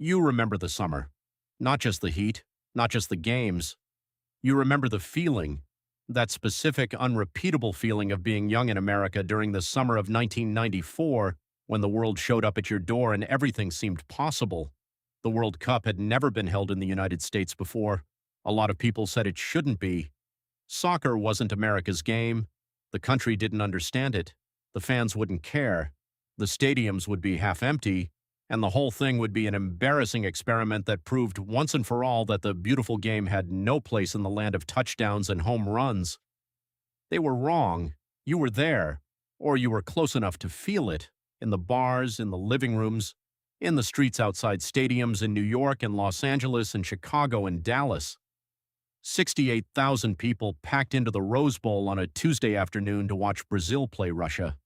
You remember the summer. Not just the heat, not just the games. You remember the feeling, that specific, unrepeatable feeling of being young in America during the summer of 1994 when the world showed up at your door and everything seemed possible. The World Cup had never been held in the United States before. A lot of people said it shouldn't be. Soccer wasn't America's game. The country didn't understand it. The fans wouldn't care. The stadiums would be half empty, and the whole thing would be an embarrassing experiment that proved once and for all that the beautiful game had no place in the land of touchdowns and home runs. They were wrong. You were there, or you were close enough to feel it, in the bars, in the living rooms, in the streets outside stadiums in New York and Los Angeles and Chicago and Dallas. 68,000 people packed into the Rose Bowl on a Tuesday afternoon to watch Brazil play Russia.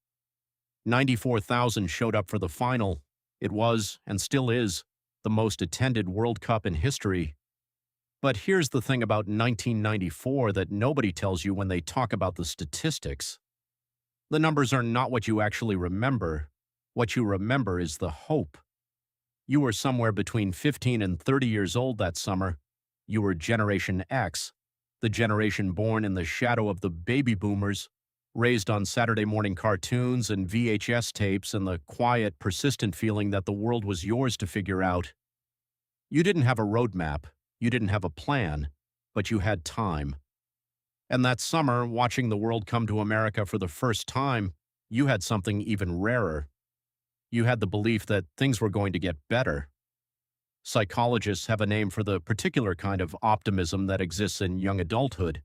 94,000 showed up for the final. It was, and still is, the most attended World Cup in history. But here's the thing about 1994 that nobody tells you when they talk about the statistics. The numbers are not what you actually remember. What you remember is the hope. You were somewhere between 15 and 30 years old that summer. You were Generation X, the generation born in the shadow of the baby boomers, raised on Saturday morning cartoons and VHS tapes and the quiet, persistent feeling that the world was yours to figure out. You didn't have a roadmap, you didn't have a plan, but you had time. And that summer, watching the world come to America for the first time, you had something even rarer. You had the belief that things were going to get better. Psychologists have a name for the particular kind of optimism that exists in young adulthood.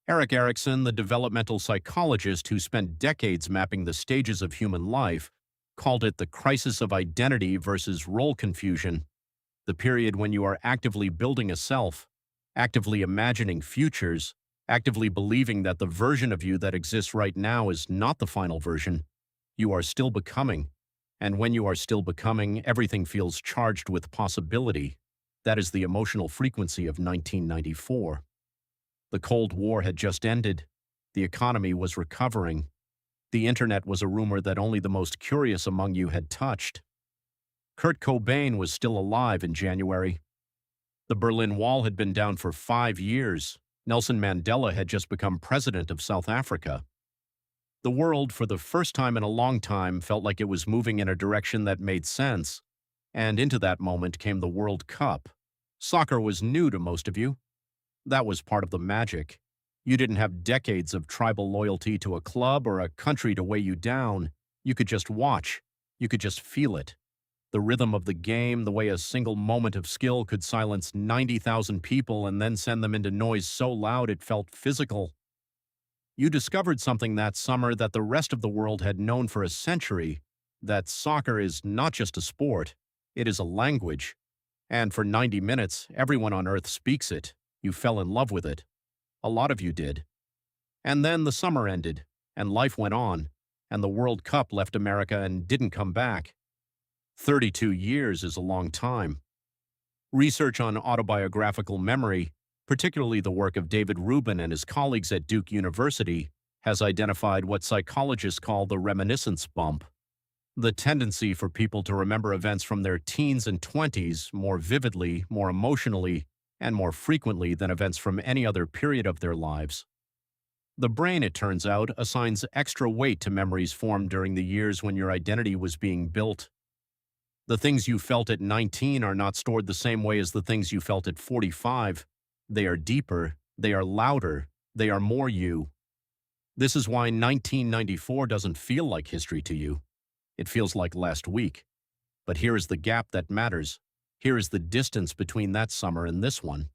Erik Erikson, the developmental psychologist who spent decades mapping the stages of human life, called it the crisis of identity versus role confusion, the period when you are actively building a self, actively imagining futures, actively believing that the version of you that exists right now is not the final version. You are still becoming. And when you are still becoming, everything feels charged with possibility. That is the emotional frequency of 1994. The Cold War had just ended. The economy was recovering. The internet was a rumor that only the most curious among you had touched. Kurt Cobain was still alive in January. The Berlin Wall had been down for 5 years. Nelson Mandela had just become president of South Africa. The world, for the first time in a long time, felt like it was moving in a direction that made sense, and into that moment came the World Cup. Soccer was new to most of you. That was part of the magic. You didn't have decades of tribal loyalty to a club or a country to weigh you down. You could just watch. You could just feel it. The rhythm of the game, the way a single moment of skill could silence 90,000 people and then send them into noise so loud it felt physical. You discovered something that summer that the rest of the world had known for a century, that soccer is not just a sport, it is a language. And for 90 minutes, everyone on Earth speaks it. You fell in love with it. A lot of you did. And then the summer ended, and life went on, and the World Cup left America and didn't come back. 32 years is a long time. Research on autobiographical memory, particularly the work of David Rubin and his colleagues at Duke University, has identified what psychologists call the reminiscence bump, the tendency for people to remember events from their teens and 20s more vividly, more emotionally, and more frequently than events from any other period of their lives. The brain, it turns out, assigns extra weight to memories formed during the years when your identity was being built. The things you felt at 19 are not stored the same way as the things you felt at 45. They are deeper, they are louder, they are more you. This is why 1994 doesn't feel like history to you. It feels like last week. But here is the gap that matters. Here is the distance between that summer and this one.